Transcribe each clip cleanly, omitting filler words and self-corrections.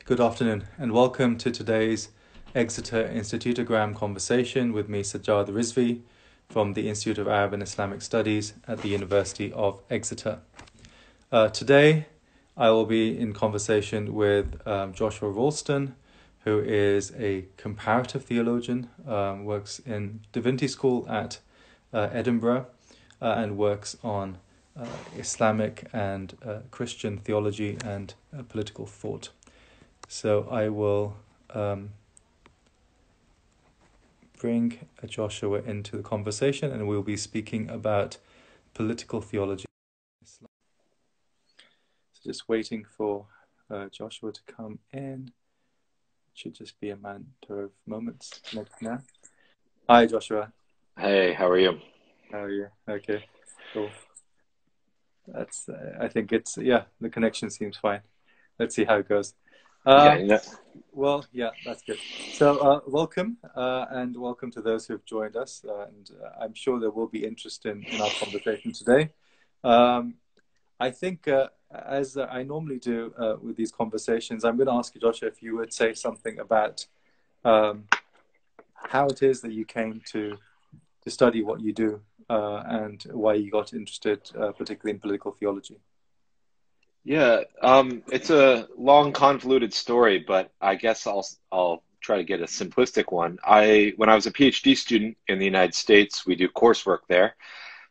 Good afternoon, and welcome to today's Exeter Institutogram conversation with me, Sajjad Rizvi, from the Institute of Arab and Islamic Studies at the University of Exeter. Today, I will be in conversation with Joshua Ralston, who is a comparative theologian, works in Divinity School at Edinburgh, and works on Islamic and Christian theology and political thought. So I will bring Joshua into the conversation, and we'll be speaking about political theology. So just waiting for Joshua to come in. It should just be a matter of moments now. Hi, Joshua. Hey, how are you? How are you? Okay, cool. That's. I think it's the connection seems fine. Let's see how it goes. Well, yeah, that's good. So welcome, and welcome to those who have joined us. And I'm sure there will be interest in our conversation today. I think, as I normally do with these conversations, I'm going to ask you, Joshua, if you would say something about how it is that you came to study what you do and why you got interested, particularly in political theology. Yeah, it's a long, convoluted story, but I guess I'll try to get a simplistic one. When I was a PhD student in the United States, we do coursework there,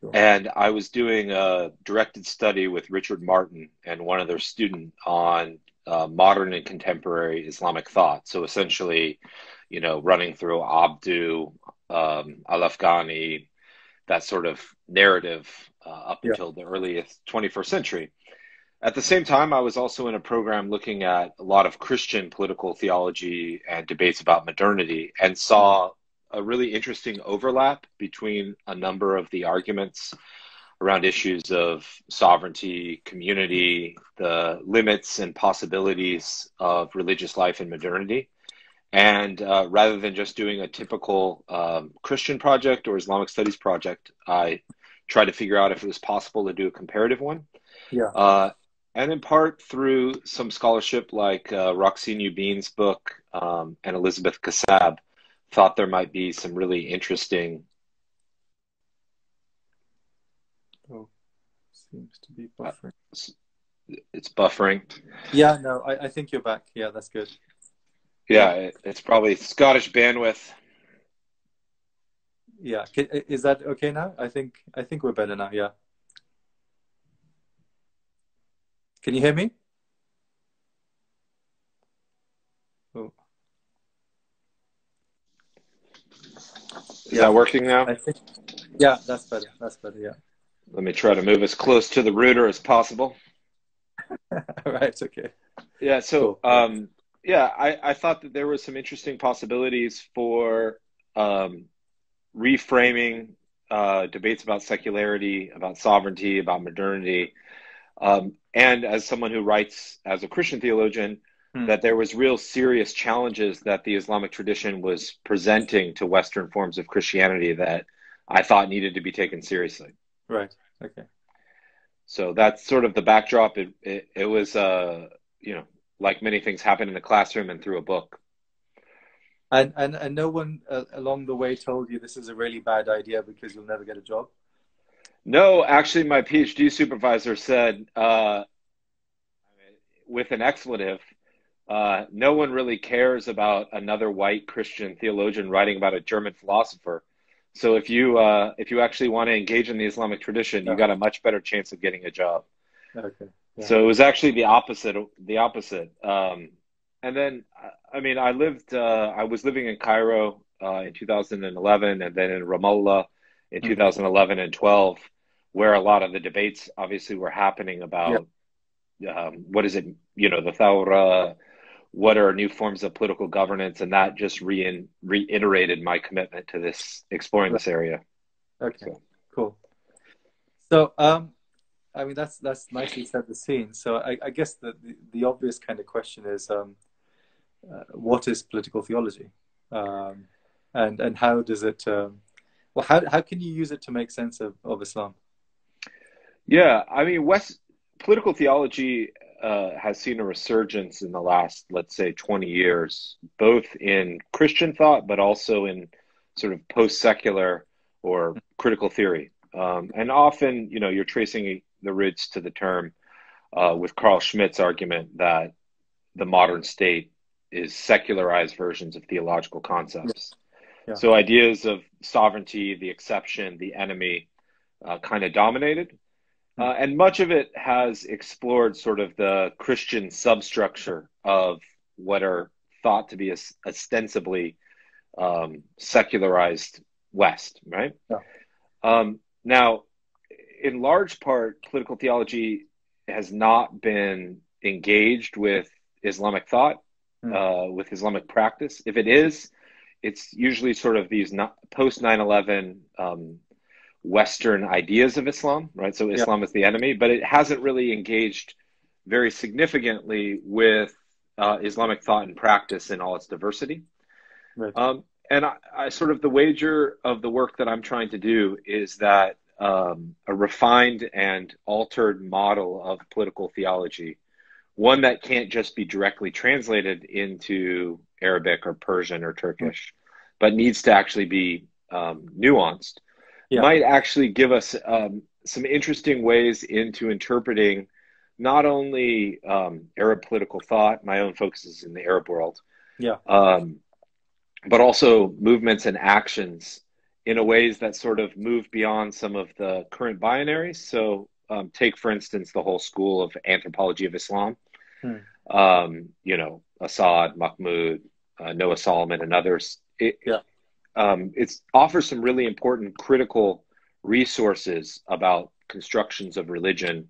Sure. and I was doing a directed study with Richard Martin and one other student on modern and contemporary Islamic thought. So essentially, running through Abdu, Al-Afghani, that sort of narrative up until the earliest 21st century. At the same time, I was also in a program looking at a lot of Christian political theology and debates about modernity, and saw a really interesting overlap between a number of the arguments around issues of sovereignty, community, the limits and possibilities of religious life in modernity. And rather than just doing a typical Christian project or Islamic studies project, I tried to figure out if it was possible to do a comparative one. And in part through some scholarship like Roxine Ubin's book and Elizabeth Kassab, thought there might be some really interesting... Oh, seems to be buffering. It's buffering. Yeah, no, I think you're back. Yeah, that's good. Yeah, it's probably Scottish bandwidth. Yeah, is that okay now? I think we're better now. Yeah. Can you hear me? Oh. Is that working now? Yeah, that's better. That's better. Yeah. Let me try to move as close to the router as possible. All right. Okay. Yeah. So, cool. I thought that there were some interesting possibilities for reframing debates about secularity, about sovereignty, about modernity. And as someone who writes as a Christian theologian, that there was real serious challenges that the Islamic tradition was presenting to Western forms of Christianity that I thought needed to be taken seriously. Right. Okay. So that's sort of the backdrop. It was, like many things happen in the classroom and through a book. And no one along the way told you this is a really bad idea because you'll never get a job? No, actually, my PhD supervisor said, with an expletive, no one really cares about another white Christian theologian writing about a German philosopher. So if you actually want to engage in the Islamic tradition, you got a much better chance of getting a job. Okay. Yeah. So it was actually the opposite. And then, I was living in Cairo in 2011, and then in Ramallah in 2011 and 12, where a lot of the debates obviously were happening about what is it, the Thawra, what are new forms of political governance, and that just reiterated my commitment to exploring this area. Okay, cool. So, that's nicely set the scene. So I guess the obvious kind of question is, what is political theology, and how does it? How can you use it to make sense of Islam? Yeah, political theology has seen a resurgence in the last, let's say, 20 years, both in Christian thought, but also in sort of post-secular or critical theory. And often, you're tracing the roots to the term with Carl Schmitt's argument that the modern state is secularized versions of theological concepts. Yeah. So ideas of sovereignty, the exception, the enemy kind of dominated. And much of it has explored sort of the Christian substructure of what are thought to be ostensibly secularized West, right? Yeah. Now, in large part, political theology has not been engaged with Islamic thought, with Islamic practice. If it is, it's usually sort of these post 9/11 Western ideas of Islam, right? So Islam is the enemy, but it hasn't really engaged very significantly with Islamic thought and practice in all its diversity. Right. And I sort of, the wager of the work that I'm trying to do is that a refined and altered model of political theology, one that can't just be directly translated into Arabic or Persian or Turkish, but needs to actually be nuanced, might actually give us some interesting ways into interpreting not only Arab political thought. My own focus is in the Arab world, but also movements and actions in a ways that sort of move beyond some of the current binaries. So take, for instance, the whole school of anthropology of Islam. Assad, Mahmoud, Noah Solomon, and others. It offers some really important critical resources about constructions of religion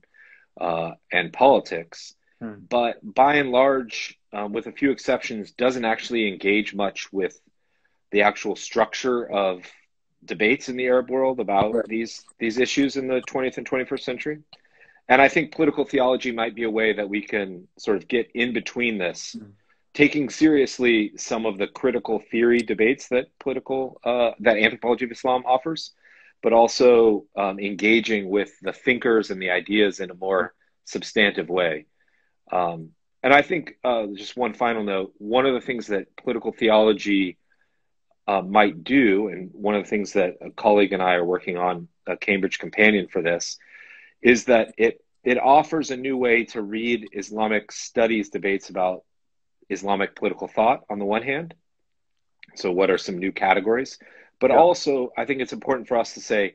and politics, but by and large, with a few exceptions, doesn't actually engage much with the actual structure of debates in the Arab world about these issues in the 20th and 21st century. And I think political theology might be a way that we can sort of get in between this, taking seriously some of the critical theory debates that that anthropology of Islam offers, but also engaging with the thinkers and the ideas in a more substantive way. And I think just one final note, one of the things that political theology might do, and one of the things that a colleague and I are working on, a Cambridge companion for this, is that it offers a new way to read Islamic studies debates about Islamic political thought on the one hand. So what are some new categories? But also, I think it's important for us to say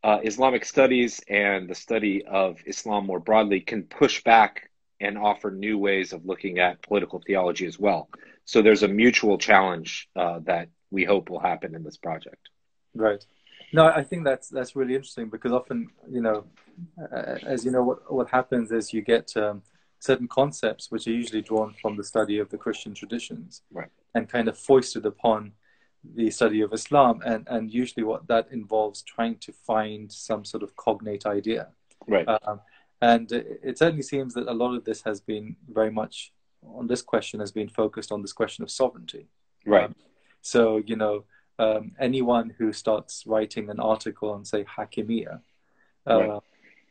Islamic studies and the study of Islam more broadly can push back and offer new ways of looking at political theology as well. So there's a mutual challenge that we hope will happen in this project. Right. No, I think that's really interesting, because often, as you know, what happens is you get certain concepts which are usually drawn from the study of the Christian traditions, and kind of foisted upon the study of Islam, and usually what that involves trying to find some sort of cognate idea. And it certainly seems that a lot of this has been very much on this question, has been focused on this question of sovereignty. So, anyone who starts writing an article on, say, Hakimiyya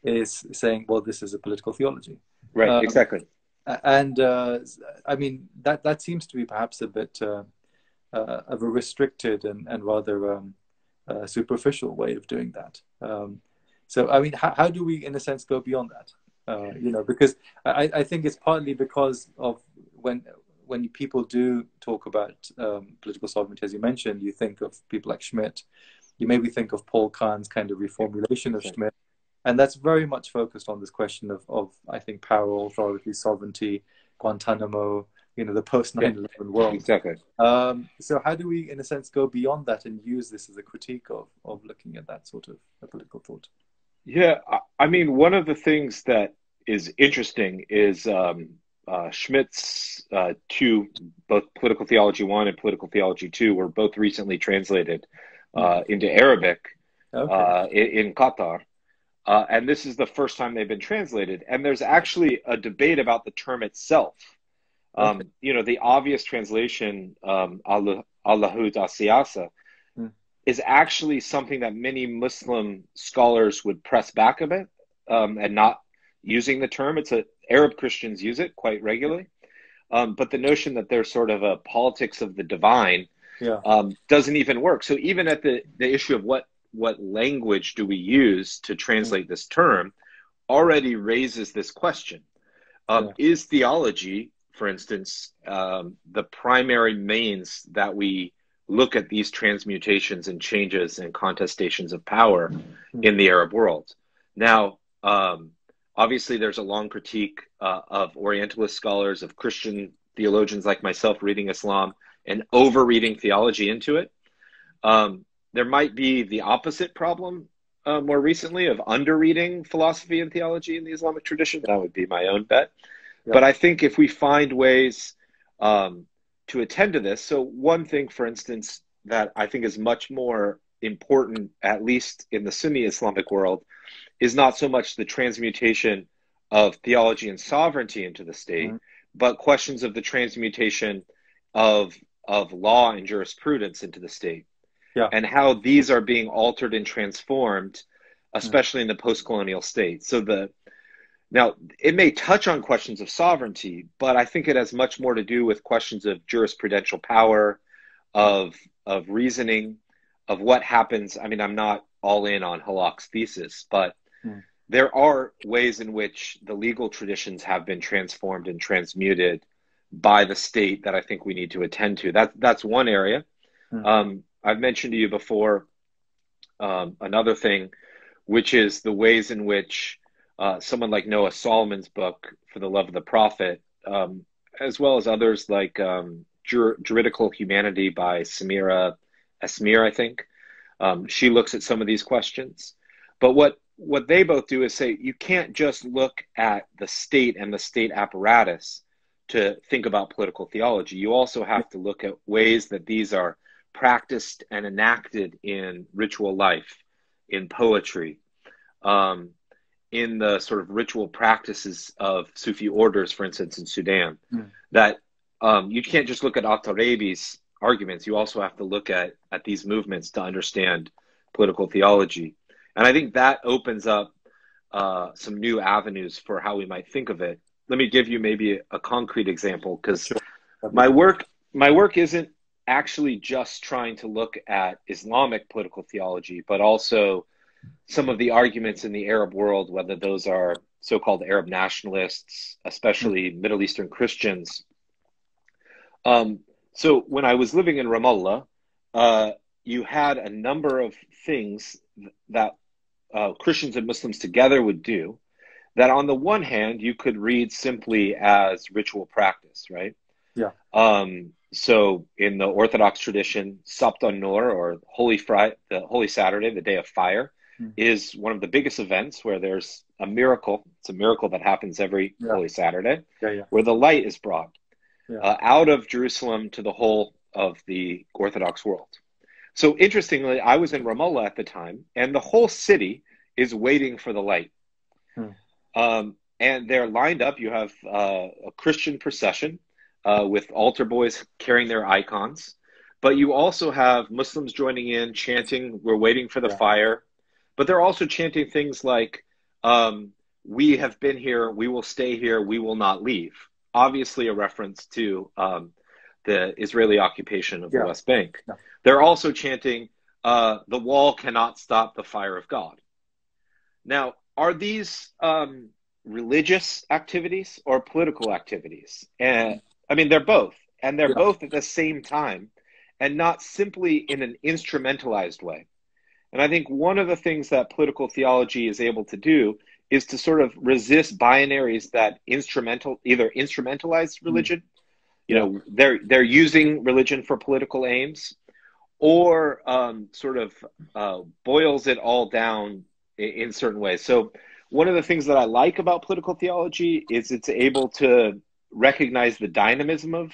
is saying, well, this is a political theology. Exactly. And I mean, that seems to be perhaps a bit of a restricted and rather superficial way of doing that. So, I mean, how do we, in a sense, go beyond that? Because I think it's partly because of when people do talk about political sovereignty, as you mentioned, you think of people like Schmitt. You maybe think of Paul Kahn's kind of reformulation of Schmitt. And that's very much focused on this question of I think, power, authority, sovereignty, Guantanamo, the post 9/11 world. Exactly. So how do we, in a sense, go beyond that and use this as a critique of looking at that sort of a political thought? Yeah, I mean, one of the things that is interesting is Schmitt's both Political Theology 1 and Political Theology 2 were both recently translated into Arabic in Qatar. And this is the first time they've been translated. And there's actually a debate about the term itself. The obvious translation, Allahud Asiyasa, is actually something that many Muslim scholars would press back a bit and not using the term. It's Arab Christians use it quite regularly. But the notion that there's sort of a politics of the divine Yeah. doesn't even work. So even at the issue of what language do we use to translate this term already raises this question. Is theology, for instance, the primary means that we look at these transmutations and changes and contestations of power in the Arab world? Now, obviously, there's a long critique of Orientalist scholars, of Christian theologians like myself reading Islam and over-reading theology into it. There might be the opposite problem more recently of under-reading philosophy and theology in the Islamic tradition. That would be my own bet. Yeah. But I think if we find ways to attend to this, so one thing, for instance, that I think is much more important, at least in the Sunni Islamic world, is not so much the transmutation of theology and sovereignty into the state, but questions of the transmutation of law and jurisprudence into the state, and how these are being altered and transformed, especially in the post-colonial state. So now it may touch on questions of sovereignty, but I think it has much more to do with questions of jurisprudential power, of reasoning, of what happens. I mean, I'm not all in on Halak's thesis, but there are ways in which the legal traditions have been transformed and transmuted by the state that I think we need to attend to. That's one area. I've mentioned to you before another thing, which is the ways in which someone like Noah Solomon's book, For the Love of the Prophet, as well as others like Juridical Humanity by Samira Esmir, I think. She looks at some of these questions. But what they both do is say you can't just look at the state and the state apparatus to think about political theology. You also have to look at ways that these are practiced and enacted in ritual life, in poetry, in the sort of ritual practices of Sufi orders, for instance, in Sudan. That you can't just look at At-Tarabi's arguments. You also have to look at these movements to understand political theology. And I think that opens up some new avenues for how we might think of it. Let me give you maybe a concrete example, because my work isn't actually just trying to look at Islamic political theology, but also some of the arguments in the Arab world, whether those are so-called Arab nationalists, especially Middle Eastern Christians. So when I was living in Ramallah, you had a number of things that Christians and Muslims together would do that on the one hand, you could read simply as ritual practice, right? Yeah. So in the Orthodox tradition, Sabt an-Nur, or Holy Saturday, the Day of Fire, is one of the biggest events where there's a miracle. It's a miracle that happens every Holy Saturday, where the light is brought out of Jerusalem to the whole of the Orthodox world. So interestingly, I was in Ramallah at the time, and the whole city is waiting for the light. And they're lined up. You have a Christian procession with altar boys carrying their icons. But you also have Muslims joining in, chanting, "We're waiting for the fire." But they're also chanting things like, "We have been here, we will stay here, we will not leave." Obviously a reference to the Israeli occupation of the West Bank. They're also chanting, "The wall cannot stop the fire of God." Now, are these religious activities or political activities? And I mean, they're both, and they're both at the same time, and not simply in an instrumentalized way. And I think one of the things that political theology is able to do is to sort of resist binaries that either instrumentalize religion, you know, they're using religion for political aims, or sort of boils it all down in certain ways. So one of the things that I like about political theology is it's able to recognize the dynamism of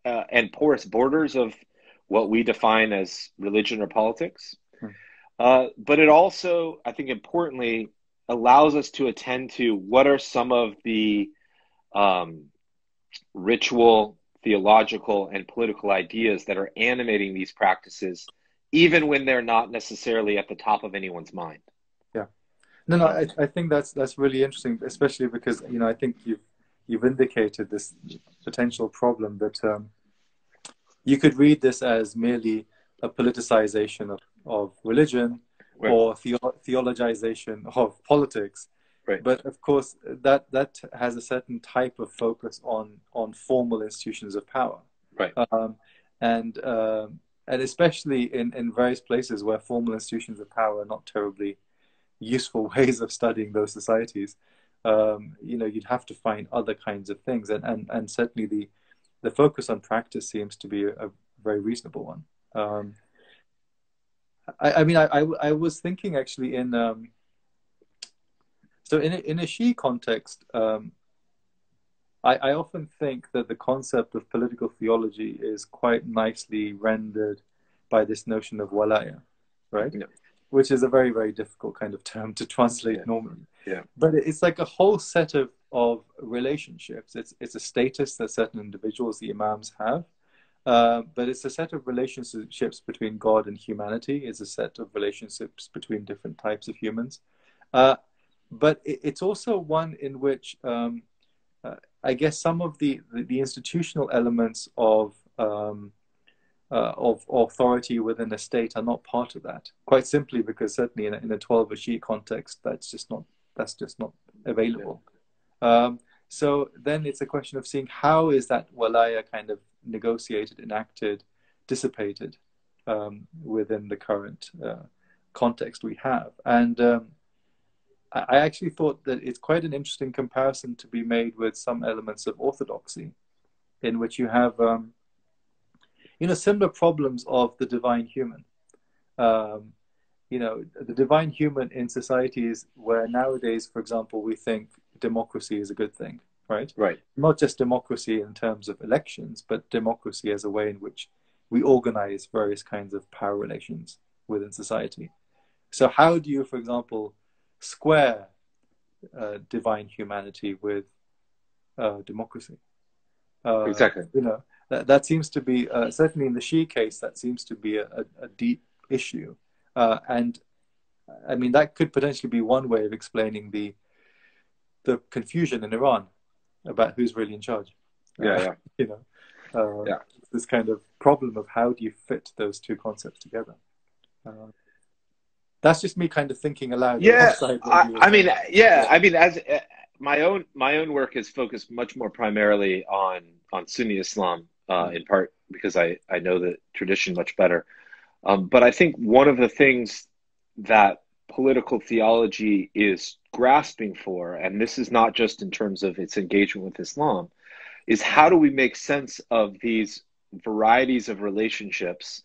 and porous borders of what we define as religion or politics. But it also, I think importantly, allows us to attend to what are some of the ritual, theological, and political ideas that are animating these practices, even when they're not necessarily at the top of anyone's mind. No, no, I think that's really interesting, especially because, I think you've indicated this potential problem that you could read this as merely a politicization of religion Right, or theologization of politics. right, But of course, that has a certain type of focus on formal institutions of power, right. um, and and especially in various places where formal institutions of power are not terribly useful ways of studying those societies. You'd have to find other kinds of things, and certainly the focus on practice seems to be a very reasonable one. I mean, I was thinking actually so in a Shi context, I often think that the concept of political theology is quite nicely rendered by this notion of walaya, right? Yeah, Which is a very, very difficult kind of term to translate yeah, normally. yeah, But it's like a whole set of relationships. It's a status that certain individuals, the imams, have. But it's a set of relationships between God and humanity. It's a set of relationships between different types of humans. Uh, but it's also one in which I guess some of the institutional elements of authority within a state are not part of that. Quite simply because certainly in a 12 Shi context, that's just not available. So then it's a question of seeing how is that walaya kind of negotiated, enacted, dissipated within the current context we have. And I actually thought that it's quite an interesting comparison to be made with some elements of orthodoxy, in which you have similar problems of the divine human. Um, the divine human in societies where nowadays, for example, we think democracy is a good thing, right? right. Not just democracy in terms of elections, but democracy as a way in which we organize various kinds of power relations within society. So how do you, for example, square divine humanity with democracy? Exactly. That seems to be, certainly in the Shi case, that seems to be a deep issue. And I mean, that could potentially be one way of explaining the confusion in Iran about who's really in charge. Yeah, yeah, You know, yeah. this kind of problem of how do you fit those two concepts together. That's just me kind of thinking aloud Yeah, alongside what you were I mean, saying. yeah, Yeah, I mean, as my own work is focused much more primarily on Sunni Islam, mm, in part because I know the tradition much better. But I think one of the things that political theology is grasping for, and this is not just in terms of its engagement with Islam, is how do we make sense of these varieties of relationships,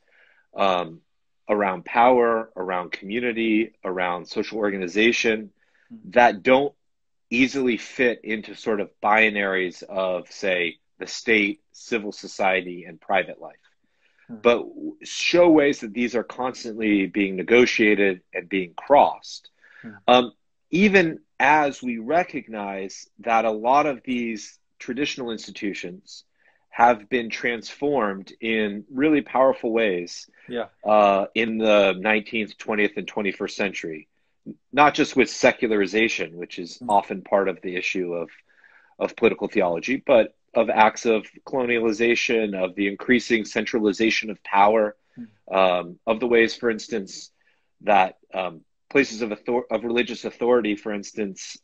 um, around power, around community, around social organization mm, that don't easily fit into sort of binaries of, say, the state, civil society, and private life, mm, but show ways that these are constantly being negotiated and being crossed. mm, Um, Even as we recognize that a lot of these traditional institutions have been transformed in really powerful ways, yeah, in the 19th, 20th, and 21st century, not just with secularization, which is mm, often part of the issue of political theology, but of acts of colonialization, of the increasing centralization of power, mm, of the ways, for instance, that places of religious authority, for instance,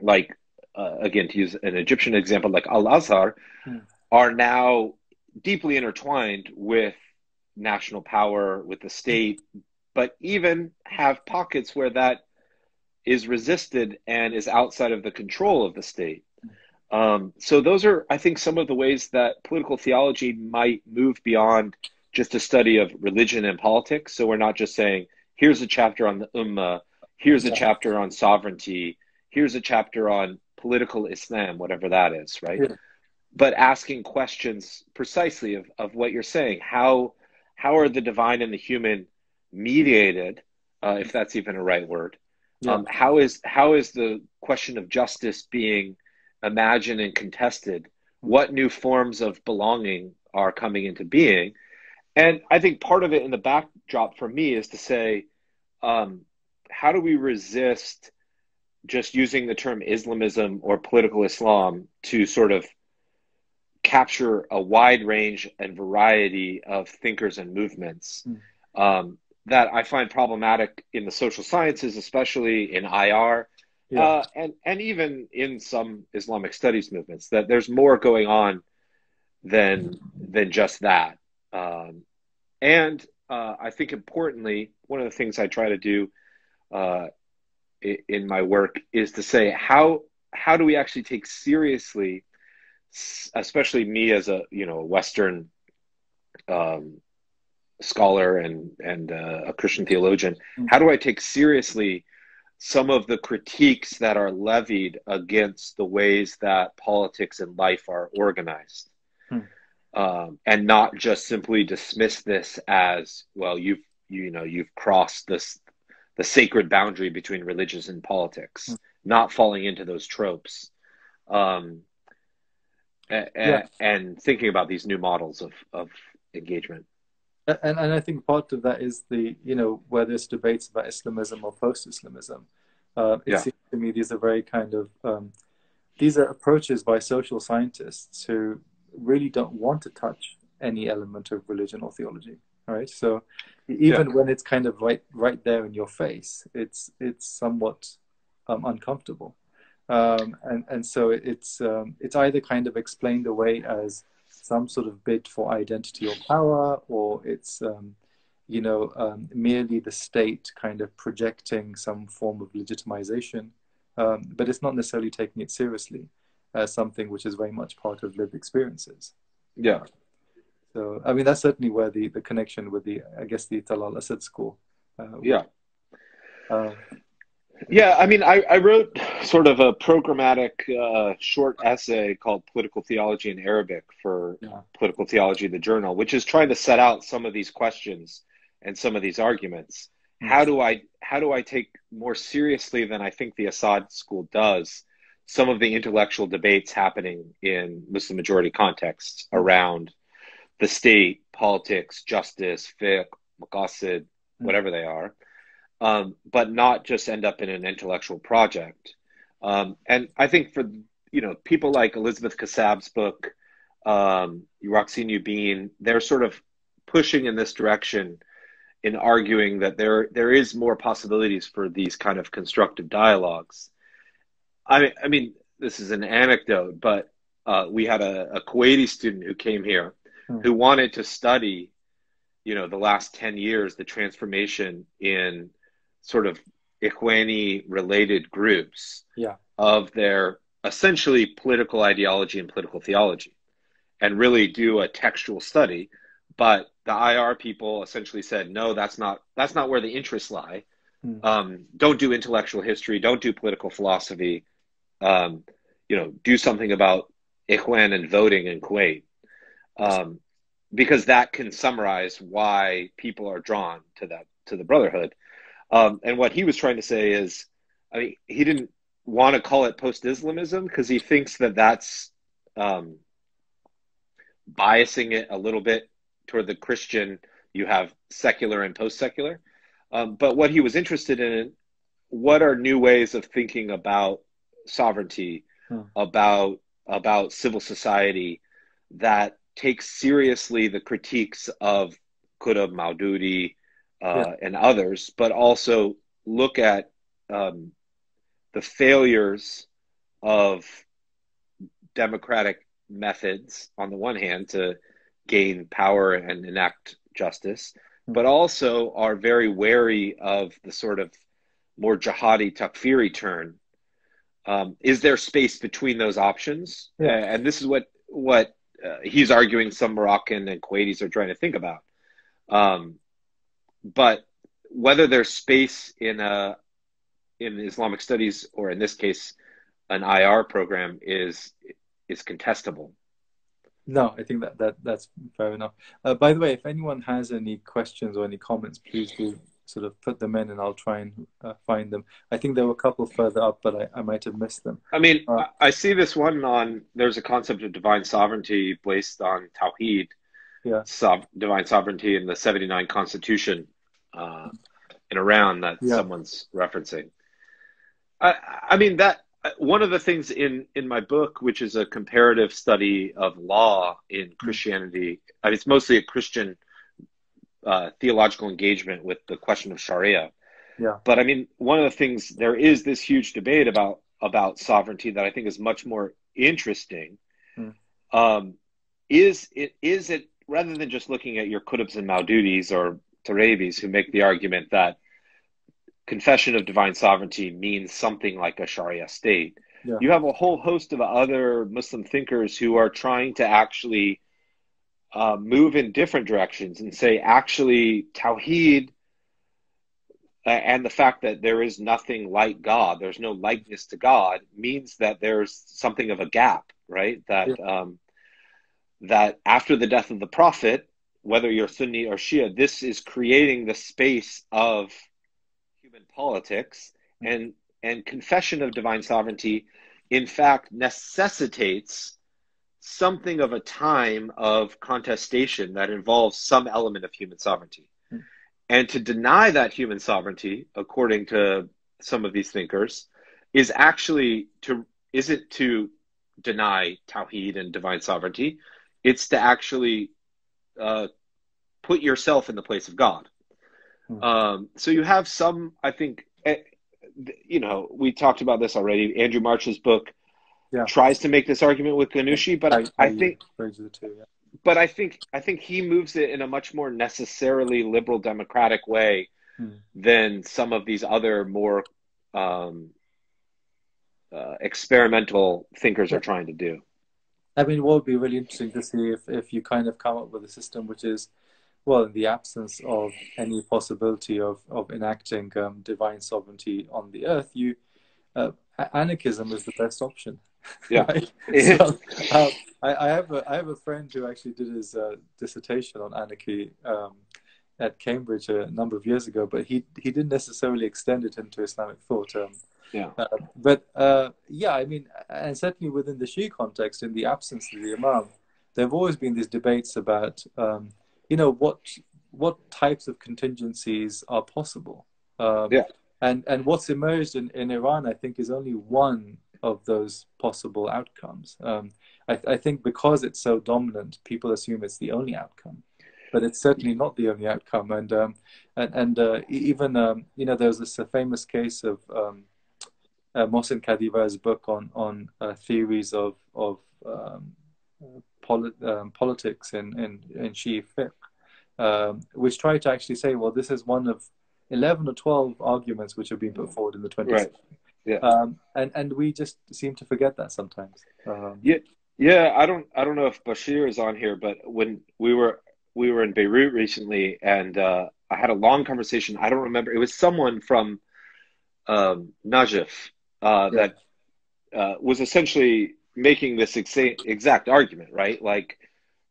like, again, to use an Egyptian example, like Al Azhar, mm, are now deeply intertwined with national power, with the state, but even have pockets where that is resisted and is outside of the control of the state. So those are, I think, some of the ways that political theology might move beyond just a study of religion and politics. So we're not just saying, here's a chapter on the Ummah, here's a yeah, chapter on sovereignty, here's a chapter on political Islam, whatever that is, right? yeah, But asking questions precisely of what you're saying. How are the divine and the human mediated, if that's even a right word? yeah, How is the question of justice being imagined and contested? mm, What new forms of belonging are coming into being? And I think part of it in the backdrop for me is to say, um, how do we resist just using the term Islamism or political Islam to sort of capture a wide range and variety of thinkers and movements that I find problematic in the social sciences, especially in IR, and even in some Islamic studies movements, that there's more going on than just that. And I think importantly, one of the things I try to do in my work is to say, how do we actually take seriously, especially me as a Western scholar and a Christian theologian, how do I take seriously some of the critiques that are levied against the ways that politics and life are organized, and not just simply dismiss this as, well, you've crossed the sacred boundary between religions and politics, not falling into those tropes, and thinking about these new models of engagement. And I think part of that is where there's debates about Islamism or post-Islamism. It seems to me these are very kind of these are approaches by social scientists who really don't want to touch any element of religion or theology. Right? So even when it's kind of right there in your face, it's somewhat uncomfortable, and so it's either kind of explained away as some sort of bid for identity or power, or it's merely the state kind of projecting some form of legitimization, but it's not necessarily taking it seriously as something which is very much part of lived experiences. Yeah. So I mean that's certainly where the connection with the Talal Asad school. Yeah, I mean, I wrote sort of a programmatic short essay called Political Theology in Arabic for Political Theology, the journal, which is trying to set out some of these questions and some of these arguments. How do I take more seriously than I think the Assad school does some of the intellectual debates happening in Muslim majority contexts around the state, politics, justice, fiqh, maqasid, whatever they are, but not just end up in an intellectual project. And I think for people like Elizabeth Kassab's book, Roxine Ubin, they're sort of pushing in this direction in arguing that there is more possibilities for these kind of constructive dialogues. I mean, this is an anecdote, but we had a Kuwaiti student who came here who wanted to study, the last 10 years, the transformation in sort of Ikhwani related groups of their essentially political ideology and political theology, and really do a textual study. But the IR people essentially said, no, that's not where the interests lie. Don't do intellectual history, don't do political philosophy, do something about Ikhwan and voting in Kuwait. Because that can summarize why people are drawn to the Brotherhood. And what he was trying to say is, I mean, he didn't want to call it post-Islamism because he thinks that that's biasing it a little bit toward the Christian. You have secular and post-secular. But what he was interested in, what are new ways of thinking about sovereignty, about civil society that takes seriously the critiques of Qutb, Maududi, and others, but also look at the failures of democratic methods on the one hand to gain power and enact justice, but also are very wary of the sort of more jihadi takfiri turn. Is there space between those options? And this is what he's arguing some Moroccan and Kuwaitis are trying to think about. But whether there's space in Islamic studies, or in this case, an IR program, is contestable. No, I think that's fair enough. By the way, if anyone has any questions or any comments, please do sort of put them in and I'll try and find them. I think there were a couple further up, but I might have missed them. I mean, I see this one there's a concept of divine sovereignty based on Tawheed, divine sovereignty in the 79 Constitution. in Iran that Yeah. someone's referencing. I mean, that one of the things in my book, which is a comparative study of law in Christianity, I mean, it's mostly a Christian theological engagement with the question of Sharia. Yeah. But I mean, one of the things, there is this huge debate about sovereignty that I think is much more interesting. Mm. Is it rather than just looking at your Qutbs and Maududis or Tarabis who make the argument that confession of divine sovereignty means something like a Sharia state, Yeah. you have a whole host of other Muslim thinkers who are trying to actually move in different directions and say, actually, Tawheed and the fact that there is nothing like God, there's no likeness to God, means that there's something of a gap, right? That that after the death of the Prophet, whether you're Sunni or Shia, this is creating the space of human politics, and confession of divine sovereignty, in fact, necessitates something of a time of contestation that involves some element of human sovereignty. And to deny that human sovereignty, according to some of these thinkers, isn't to deny Tawheed and divine sovereignty. It's to actually put yourself in the place of God. So you have some, I think, we talked about this already. Andrew March's book tries to make this argument with Ghanoushi, but I think he moves it in a much more necessarily liberal democratic way than some of these other more experimental thinkers are trying to do. I mean, what would be really interesting to see if you kind of come up with a system which is, well, in the absence of any possibility of enacting divine sovereignty on the earth, anarchism is the best option. Yeah. Right? So, I have a friend who actually did his dissertation on anarchy at Cambridge a number of years ago, but he didn't necessarily extend it into Islamic thought. I mean, and certainly within the Shia context, in the absence of the Imam, there have always been these debates about what types of contingencies are possible. And what's emerged in Iran, I think, is only one of those possible outcomes. I think because it's so dominant, people assume it's the only outcome, but it's certainly not the only outcome. And even there's this famous case of Mohsen Kadivar's book on theories of politics in Shia fiqh, which try to actually say, well, this is one of 11 or 12 arguments which have been put forward in the 20th century. And we just seem to forget that sometimes. I don't know if Bashir is on here, but when we were in Beirut recently, and I had a long conversation. I don't remember. It was someone from Najaf that was essentially making this exact argument, right? Like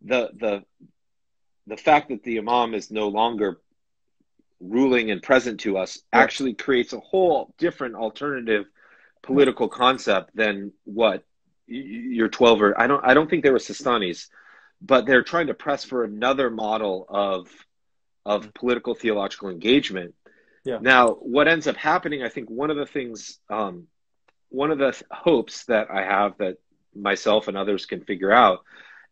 the fact that the Imam is no longer ruling and present to us actually creates a whole different alternative political concept than what your 12 or I don't think they were Sistanis, but they're trying to press for another model of political theological engagement. Now, what ends up happening, I think one of the hopes that I have that myself and others can figure out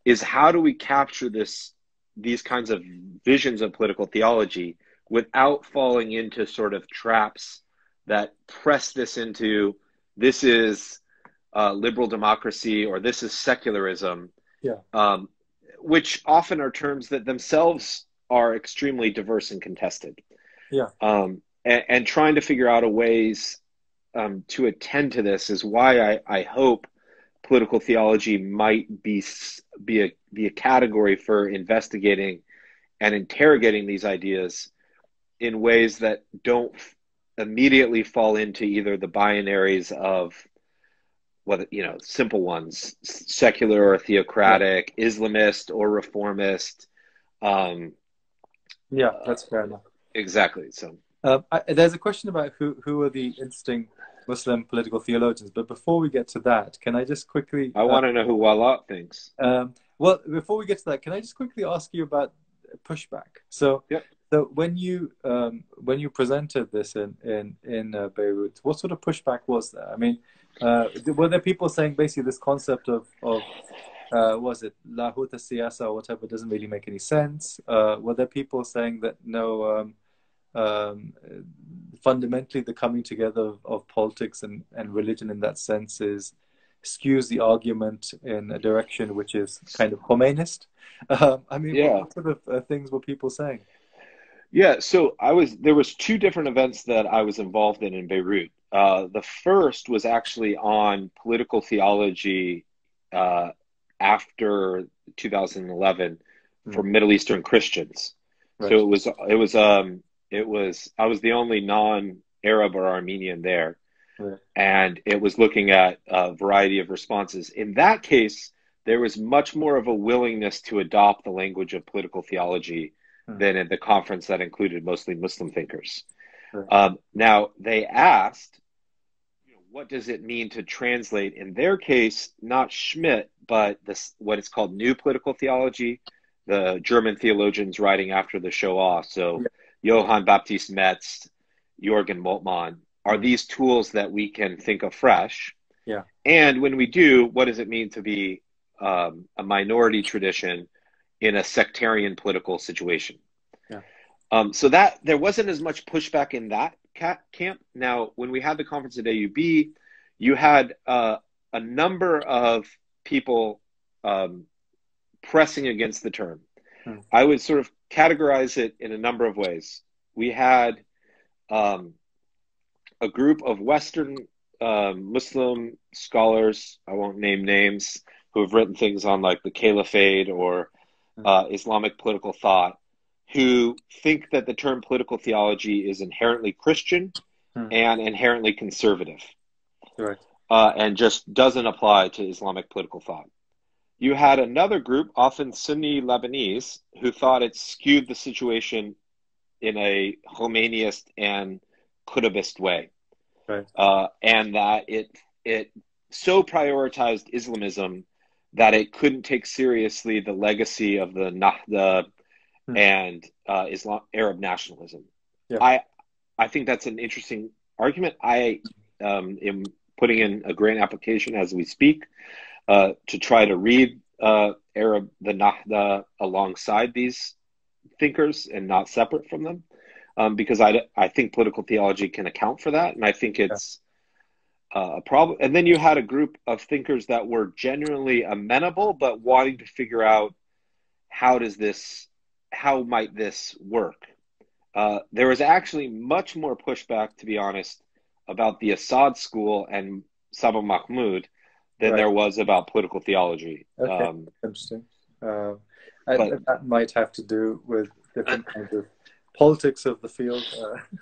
is, how do we capture these kinds of visions of political theology without falling into sort of traps that press this into, this is liberal democracy or this is secularism, which often are terms that themselves are extremely diverse and contested. And trying to figure out ways to attend to this is why I hope political theology might be a category for investigating and interrogating these ideas in ways that don't immediately fall into either the binaries of simple ones, secular or theocratic, Islamist or reformist. That's fair enough. Exactly. So there's a question about who are the interesting Muslim political theologians, but before we get to that, can I just quickly... I want to know who Walat thinks. Well, before we get to that, can I just quickly ask you about pushback? So So when you presented this in Beirut, what sort of pushback was there? I mean, were there people saying basically this concept of was it Lahut siyasa or whatever doesn't really make any sense? Were there people saying that no, um, fundamentally the coming together of politics and religion in that sense is skews the argument in a direction which is kind of Khomeinist? I mean, Yeah. what sort of things were people saying? Yeah, so there was two different events that I was involved in Beirut. The first was actually on political theology uh, after 2011 for Mm, Middle Eastern Christians. So right. I was the only non-Arab or Armenian there, Right. and it was looking at a variety of responses. In that case, there was much more of a willingness to adopt the language of political theology Mm, than at the conference that included mostly Muslim thinkers. right. Now, they asked, what does it mean to translate? In their case, not Schmidt, but what is called New Political Theology, the German theologians writing after the Shoah. So Yeah. Johann Baptist Metz, Jürgen Moltmann, are Mm, these tools that we can think afresh? yeah. And when we do, what does it mean to be a minority tradition in a sectarian political situation? Yeah. So that there wasn't as much pushback in that camp. Now, when we had the conference at AUB, you had a number of people pressing against the term. Mm, I would sort of categorize it in a number of ways. We had um, a group of Western Muslim scholars, I won't name names, who have written things on like the caliphate or mm, Islamic political thought, who think that the term political theology is inherently Christian mm, and inherently conservative, right. and just doesn't apply to Islamic political thought. You had another group, often Sunni Lebanese, who thought it skewed the situation in a Khomeiniist and Qutbist way, Right. and that it so prioritized Islamism that it couldn't take seriously the legacy of the Nahda Mm, and Islam Arab nationalism. yeah. I I think that's an interesting argument. I am putting in a grant application as we speak to try to read the Nahda alongside these thinkers and not separate from them, because I think political theology can account for that, and I think Yeah. it's a problem. And then you had a group of thinkers that were genuinely amenable, but wanting to figure out how does this, how might this work? There was actually much more pushback, to be honest, about the Assad school and Saba Mahmoud than Right. there was about political theology. Okay. Interesting. Uh, and But that might have to do with different kinds of politics of the field,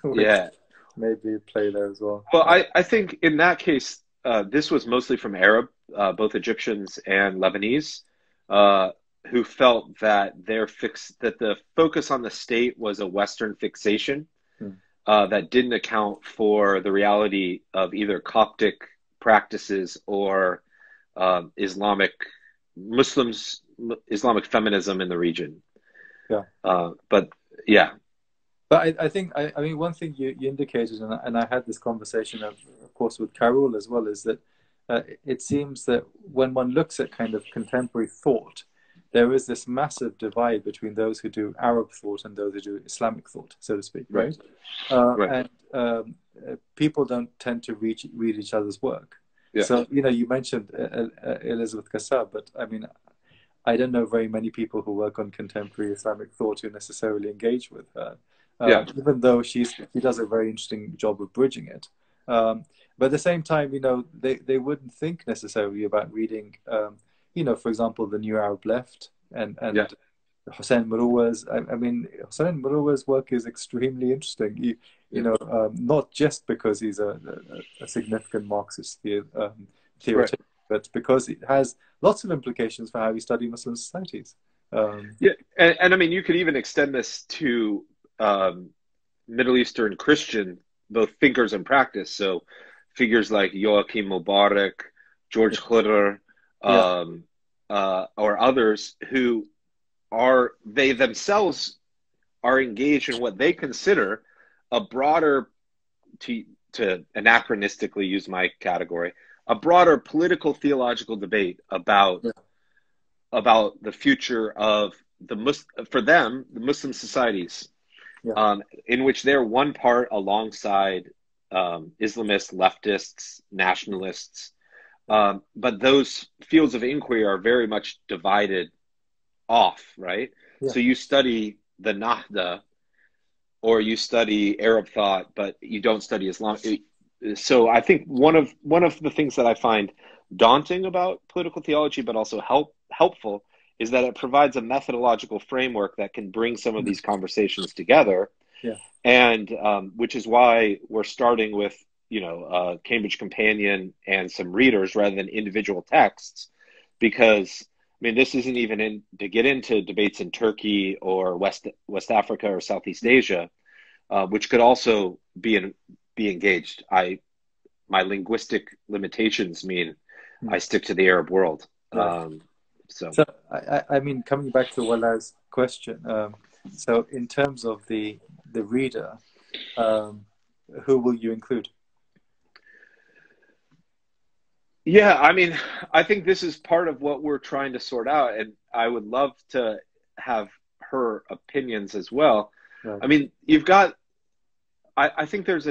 which yeah, maybe play there as well. well, I think in that case, this was mostly from Arab, both Egyptians and Lebanese, uh, who felt that that the focus on the state was a Western fixation Mm, that didn't account for the reality of either Coptic practices or Islamic Muslims, Islamic feminism in the region. yeah. But yeah, But I think I mean one thing you indicated, and I had this conversation of course with Carol as well, is that it seems that when one looks at kind of contemporary thought, there is this massive divide between those who do Arab thought and those who do Islamic thought, so to speak, right, right? right, And people don't tend to read each other's work. yeah, So you mentioned Elizabeth Kassab, but I mean I don't know very many people who work on contemporary Islamic thought who necessarily engage with her, yeah, even though she does a very interesting job of bridging it. But at the same time, they wouldn't think necessarily about reading, for example, the New Arab Left yeah, and Hossein Mroua's. I mean, Hossein Mroua's work is extremely interesting. yeah, Not just because he's a significant Marxist right. theoretician, but because it has lots of implications for how we study Muslim societies. Um, Yeah, and I mean, you could even extend this to um, Middle Eastern Christian, both thinkers and practice. So figures like Joachim Mubarak, George Khudr, yeah, or others who they themselves are engaged in what they consider a broader, to anachronistically use my category, a broader political theological debate about the future of for them, the Muslim societies, in which they're one part alongside Islamist, leftists, nationalists. But those fields of inquiry are very much divided off, right? Yeah. So you study the Nahda, or you study Arab thought, but you don't study Islam. So I think one of the things that I find daunting about political theology, but also helpful, is that it provides a methodological framework that can bring some of these conversations together. Yeah. And which is why we're starting with, Cambridge Companion and some readers rather than individual texts, because I mean, this isn't even to get into debates in Turkey or West Africa or Southeast Asia, which could also be engaged. My linguistic limitations mean I stick to the Arab world. Right. So I mean, coming back to Wala's question, so in terms of the reader, who will you include? Yeah, I mean, I think this is part of what we're trying to sort out, and I would love to have her opinions as well. Right. I mean, I think there's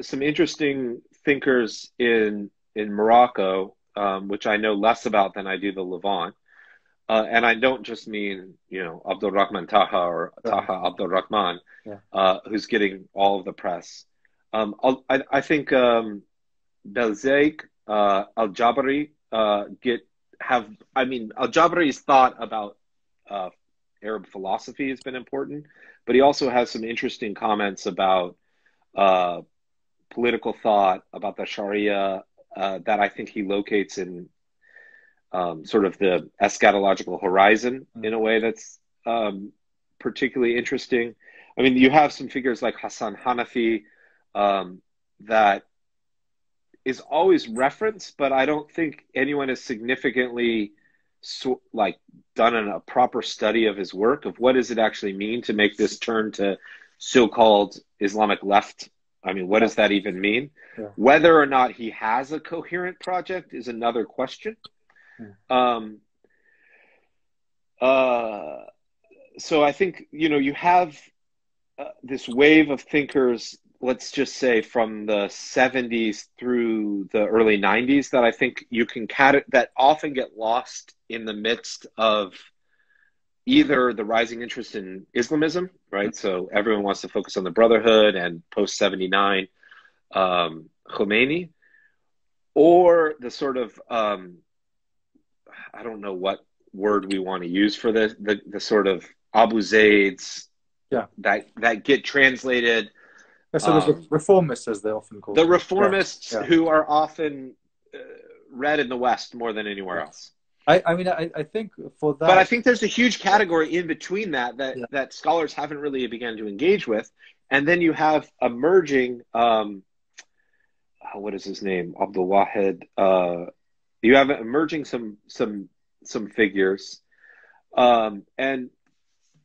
some interesting thinkers in Morocco, which I know less about than I do the Levant. And I don't just mean, Abdul Rahman Taha or Taha Abdul Rahman, who's getting all of the press. I think Belzaik, Al-Jabari Al-Jabari's thought about Arab philosophy has been important, but he also has some interesting comments about political thought, about the Sharia, that I think he locates in sort of the eschatological horizon in a way that's particularly interesting. I mean, you have some figures like Hassan Hanafi that is always referenced, but I don't think anyone has significantly done a proper study of his work, of what does it actually mean to make this turn to so-called Islamic left. I mean, what does that even mean? Yeah. Whether or not he has a coherent project is another question. So I think, you have this wave of thinkers, let's just say from the 70s through the early 90s, that I think you can that often get lost in the midst of either the rising interest in Islamism, right? So everyone wants to focus on the Brotherhood and post-79 Khomeini, or the sort of, I don't know what word we want to use for the sort of Abu Zaids that get translated. So the reformists, as they often call the reformists, who are often read in the West more than anywhere else. I think for that, but I think there's a huge category in between that scholars haven't really begun to engage with, and then you have emerging. What is his name? Abdul Wahid. You have emerging some figures, and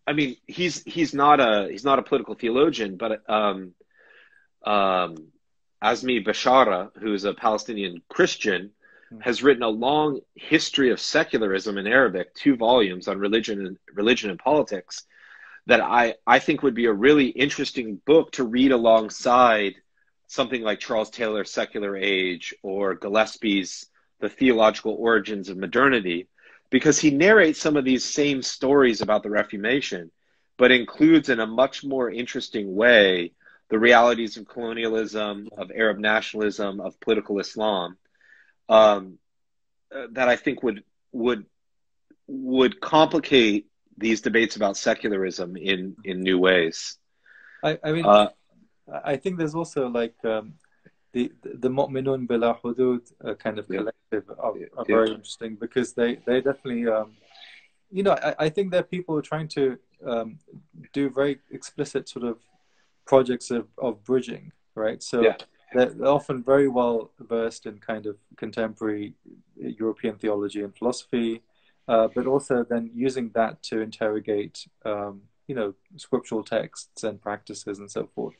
I mean he's not a political theologian, but Azmi Bashara, who is a Palestinian Christian, has written a long history of secularism in Arabic, 2 volumes on religion and politics, that I think would be a really interesting book to read alongside something like Charles Taylor's Secular Age or Gillespie's The Theological Origins of Modernity, because he narrates some of these same stories about the Reformation, but includes in a much more interesting way the realities of colonialism, of Arab nationalism, of political Islam, that I think would complicate these debates about secularism in new ways. I think there's also like the Mu'minun Bila Hudud kind of collective are very interesting, because they definitely I think they're people who are trying to do very explicit sort of projects of bridging, right? So they're often very well versed in kind of contemporary European theology and philosophy, but also then using that to interrogate scriptural texts and practices and so forth.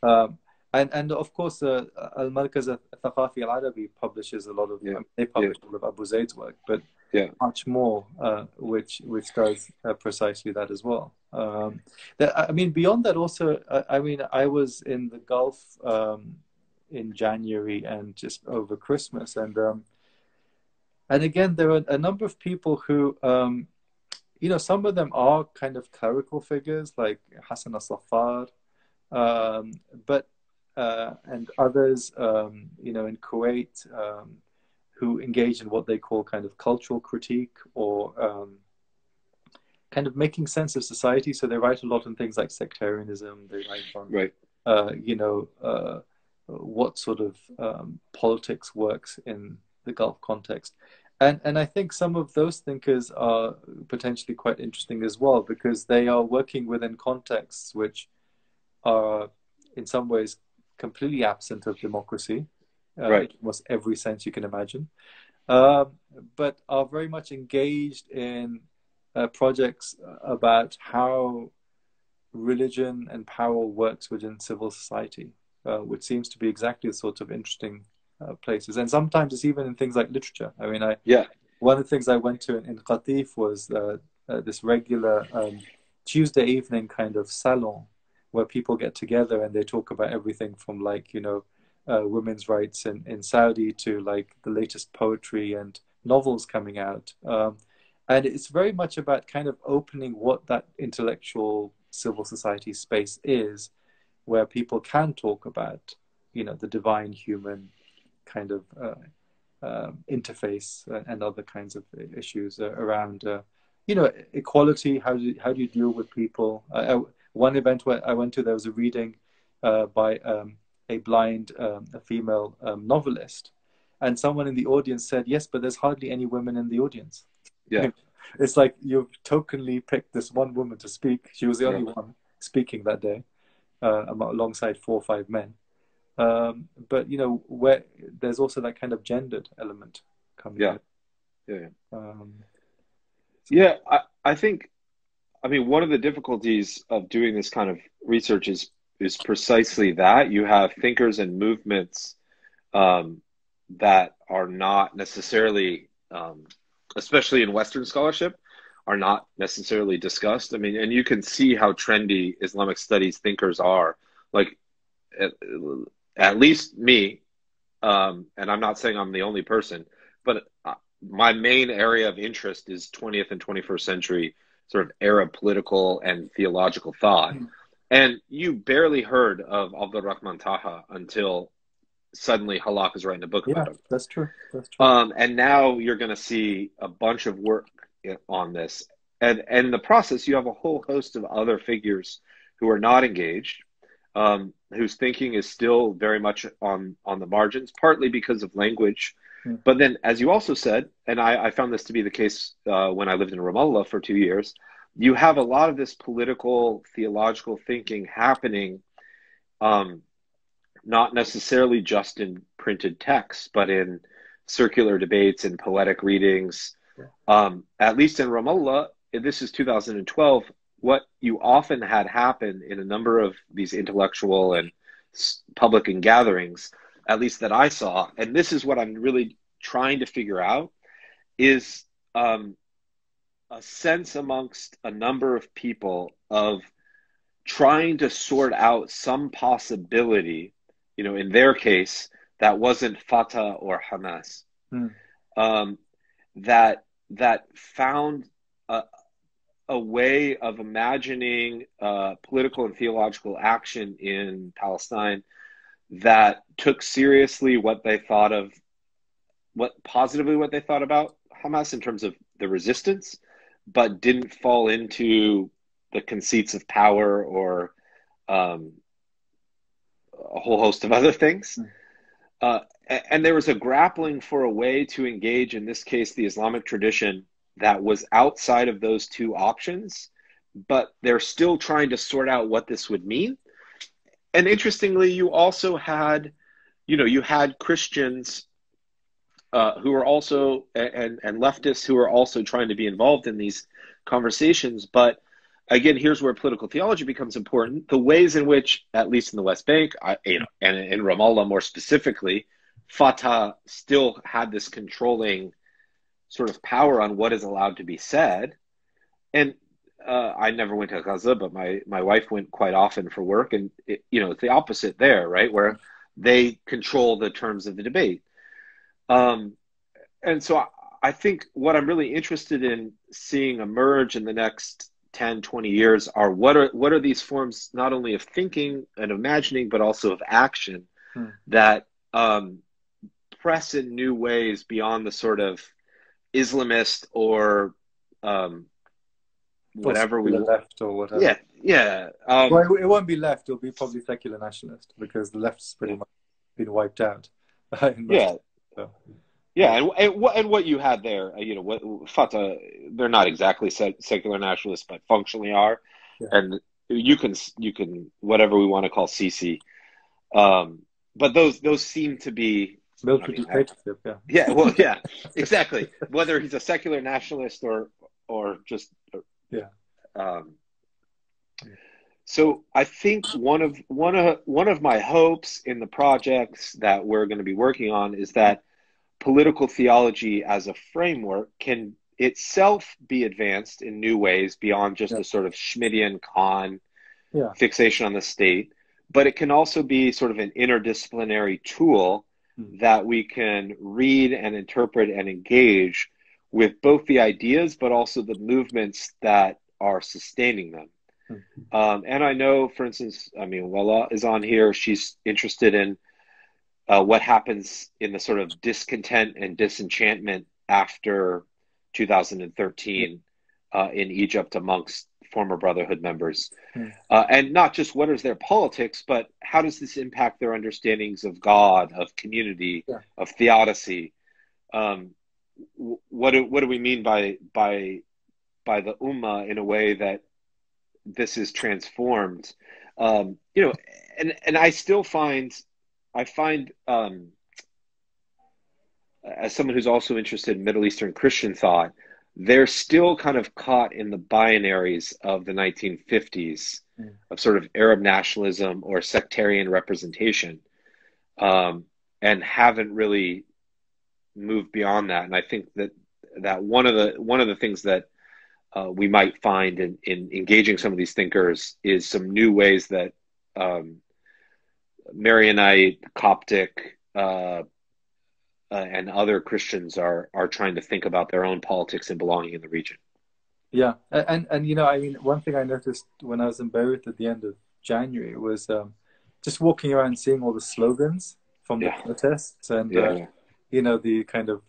Um, and of course, Al-Markaz al-Thaqafi al-Arabi publishes a lot of, they publish all of Abu Zayd's work, but much more, which does precisely that as well. Beyond that also, I was in the Gulf in January and just over Christmas, and again, there are a number of people who, some of them are kind of clerical figures like Hassan al-Saffar, but and others, in Kuwait, who engage in what they call kind of cultural critique, or kind of making sense of society. So they write a lot on things like sectarianism. They write on, what sort of politics works in the Gulf context. And I think some of those thinkers are potentially quite interesting as well, because they are working within contexts which are in some ways completely absent of democracy, in almost every sense you can imagine, but are very much engaged in projects about how religion and power works within civil society, which seems to be exactly the sort of interesting places. And sometimes it's even in things like literature. One of the things I went to in Qatif was this regular Tuesday evening kind of salon where people get together and they talk about everything from women's rights in Saudi to like the latest poetry and novels coming out. And it's very much about kind of opening what that intellectual civil society space is, where people can talk about, the divine human kind of interface and other kinds of issues around, equality. How do you deal with people? One event where I went to, there was a reading by a blind, a female novelist, and someone in the audience said, "Yes, but there's hardly any women in the audience." It's like you've tokenly picked this one woman to speak. She was the only one speaking that day, alongside 4 or 5 men. But where there's also that kind of gendered element coming in. I think, one of the difficulties of doing this kind of research is precisely that. You have thinkers and movements that are not necessarily, especially in Western scholarship, are not necessarily discussed. And you can see how trendy Islamic studies thinkers are. Like, at least me, and I'm not saying I'm the only person, but my main area of interest is 20th and 21st century sort of Arab political and theological thought. And you barely heard of Abdul Rahman Taha until suddenly Halak is writing a book about him. That's true. And now you're going to see a bunch of work on this. And in the process, you have a whole host of other figures who are not engaged, whose thinking is still very much on the margins, partly because of language. But then, as you also said, and I found this to be the case when I lived in Ramallah for 2 years, you have a lot of this political, theological thinking happening, not necessarily just in printed text, but in circular debates and poetic readings. At least in Ramallah, this is 2012, what you often had happen in a number of these intellectual and public gatherings, at least that I saw, and this is what I'm really trying to figure out, is a sense amongst a number of people of trying to sort out some possibility, in their case, that wasn't Fatah or Hamas, that found a way of imagining political and theological action in Palestine that took seriously what they thought about Hamas in terms of the resistance, but didn't fall into the conceits of power or a whole host of other things. And there was a grappling for a way to engage, in this case, the Islamic tradition that was outside of those two options, but they're still trying to sort out what this would mean. And interestingly, you also had, you had Christians who were also, and leftists who are also trying to be involved in these conversations, but again, here's where political theology becomes important. The ways in which, at least in the West Bank, and in Ramallah more specifically, Fatah still had this controlling sort of power on what is allowed to be said. And I never went to Gaza, but my wife went quite often for work, and it's the opposite there, right, where they control the terms of the debate. And so I think what I'm really interested in seeing emerge in the next 10, 20 years are what are these forms not only of thinking and imagining, but also of action that press in new ways beyond the sort of Islamist or whatever we left or whatever. Yeah, yeah. Well, it won't be left. It'll be probably secular nationalist because the left's pretty much been wiped out. Yeah, and what you had there, what Fatah, they're not exactly secular nationalists, but functionally are, and you can whatever we want to call Sisi, but those seem to be military dictatorship. Yeah, well, yeah, exactly. Whether he's a secular nationalist or just So I think one of my hopes in the projects that we're going to be working on is that political theology as a framework can itself be advanced in new ways beyond just a sort of Schmittian Kant fixation on the state, but it can also be sort of an interdisciplinary tool that we can read and interpret and engage with both the ideas, but also the movements that are sustaining them. And I know, for instance, Wala is on here. She's interested in what happens in the sort of discontent and disenchantment after 2013 in Egypt amongst former Brotherhood members. And not just what is their politics, but how does this impact their understandings of God, of community, of theodicy? What do we mean by the Ummah in a way that this is transformed? And I still find, as someone who's also interested in Middle Eastern Christian thought, they're still kind of caught in the binaries of the 1950s of sort of Arab nationalism or sectarian representation, and haven't really moved beyond that. And I think that one of the things that we might find in engaging some of these thinkers is some new ways that Maronite, Coptic, and other Christians are trying to think about their own politics and belonging in the region. Yeah, and one thing I noticed when I was in Beirut at the end of January was just walking around seeing all the slogans from the protests and the kind of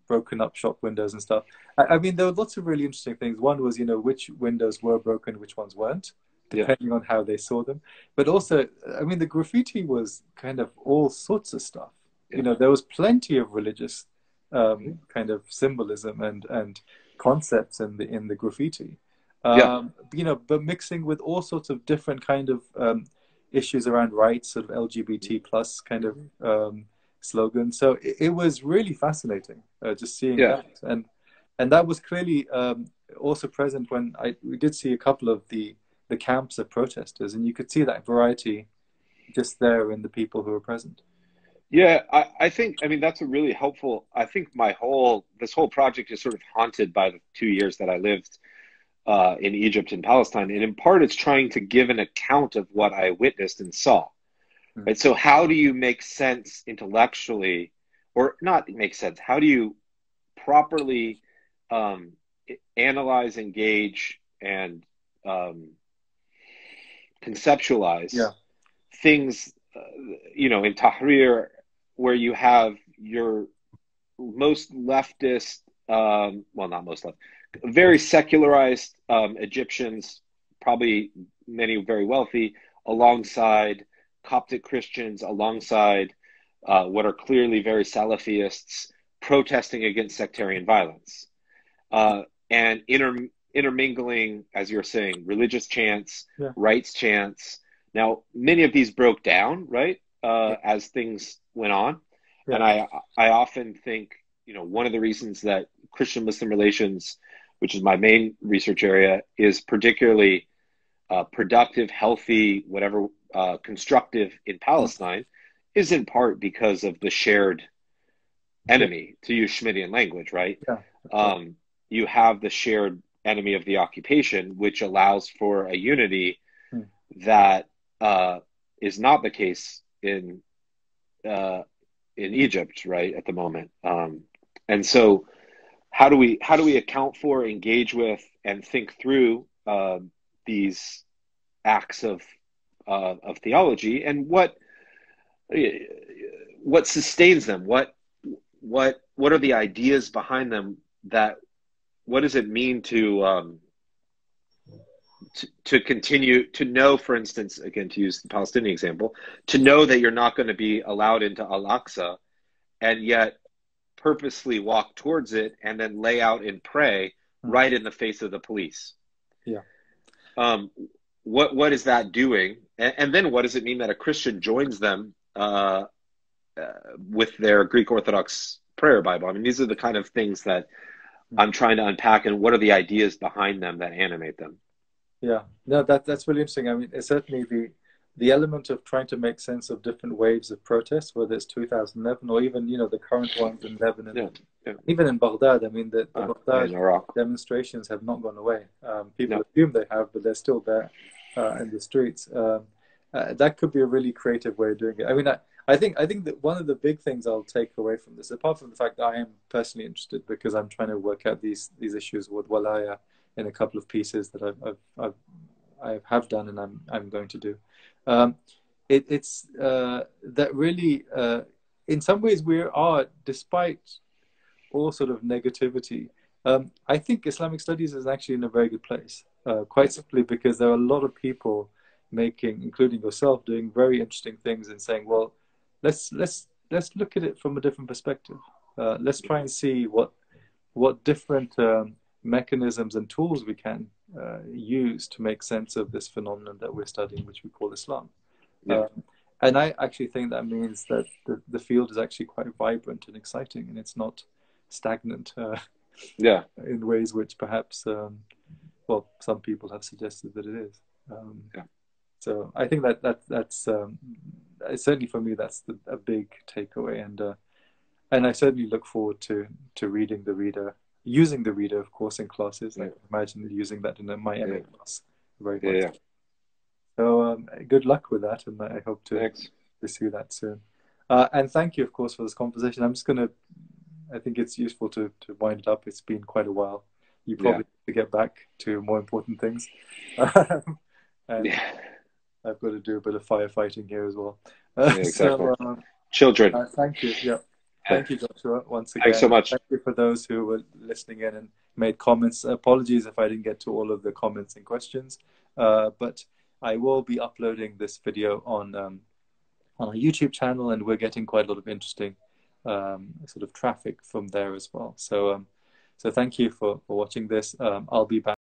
broken up shop windows and stuff. There were lots of really interesting things. One was which windows were broken, which ones weren't, depending on how they saw them. But also, the graffiti was kind of all sorts of stuff. There was plenty of religious kind of symbolism and concepts in the graffiti. But mixing with all sorts of different kind of issues around rights, sort of LGBT plus kind of slogan. So it was really fascinating just seeing that, and that was clearly also present when we did see a couple of the camps of protesters, and you could see that variety just there in the people who were present. Yeah, I think that's a really helpful. I think this whole project is sort of haunted by the 2 years that I lived in Egypt and Palestine, and in part it's trying to give an account of what I witnessed and saw. Right. So how do you make sense intellectually, or not make sense? How do you properly analyze, engage, and conceptualize things? In Tahrir, where you have your most leftist, well, not most left, very secularized Egyptians, probably many very wealthy, alongside Coptic Christians, alongside what are clearly very Salafists, protesting against sectarian violence, and intermingling, as you're saying, religious chants, rights chants. Now, many of these broke down, right, as things went on. And I often think, one of the reasons that Christian-Muslim relations which is my main research area, is particularly productive, healthy, whatever, constructive in Palestine, is in part because of the shared enemy, to use Schmittian language, right? Yeah. You have the shared enemy of the occupation, which allows for a unity that is not the case in Egypt, right, at the moment. And so, how do we account for, engage with, and think through these acts of theology, and what sustains them? What are the ideas behind them? What does it mean to continue to know, for instance, again, to use the Palestinian example, to know that you're not going to be allowed into Al-Aqsa, and yet purposely walk towards it and then lay out and pray right in the face of the police? Yeah. What is that doing? And then what does it mean that a Christian joins them with their Greek Orthodox prayer Bible? I mean, these are the kind of things that I'm trying to unpack, and what are the ideas behind them that animate them? Yeah, no, that's really interesting. I mean, it's certainly the element of trying to make sense of different waves of protests, whether it's 2011 or even the current ones in Lebanon, even in Baghdad. I mean, the Baghdad demonstrations have not gone away. People assume they have, but they're still there in the streets. That could be a really creative way of doing it. I mean, I think that one of the big things I'll take away from this, apart from the fact that I am personally interested because I'm trying to work out these issues with Walaya in a couple of pieces that I have done and I'm going to do. It's that really, in some ways, we are, despite all sort of negativity, I think Islamic studies is actually in a very good place. Quite simply because there are a lot of people making, including yourself, doing very interesting things and saying, well, let's look at it from a different perspective. Let's try and see what different mechanisms and tools we can use to make sense of this phenomenon that we're studying, which we call Islam. And I actually think that means that the field is actually quite vibrant and exciting, and it's not stagnant in ways which perhaps, some people have suggested that it is. So I think that's certainly for me, that's a big takeaway. And I certainly look forward to reading the reader, using the reader, of course, in classes. I can imagine using that in my MA class very much. So good luck with that, and I hope to see that soon. And thank you, of course, for this conversation. I'm just going to, I think it's useful to wind it up. It's been quite a while. You probably need to get back to more important things. And I've got to do a bit of firefighting here as well. Exactly. So, children. Thank you. Yeah. Thank you, Joshua, once again. Thanks so much. Thank you for those who were listening in and made comments. Apologies if I didn't get to all of the comments and questions, but I will be uploading this video on our YouTube channel, and we're getting quite a lot of interesting sort of traffic from there as well. So thank you for watching this. I'll be back.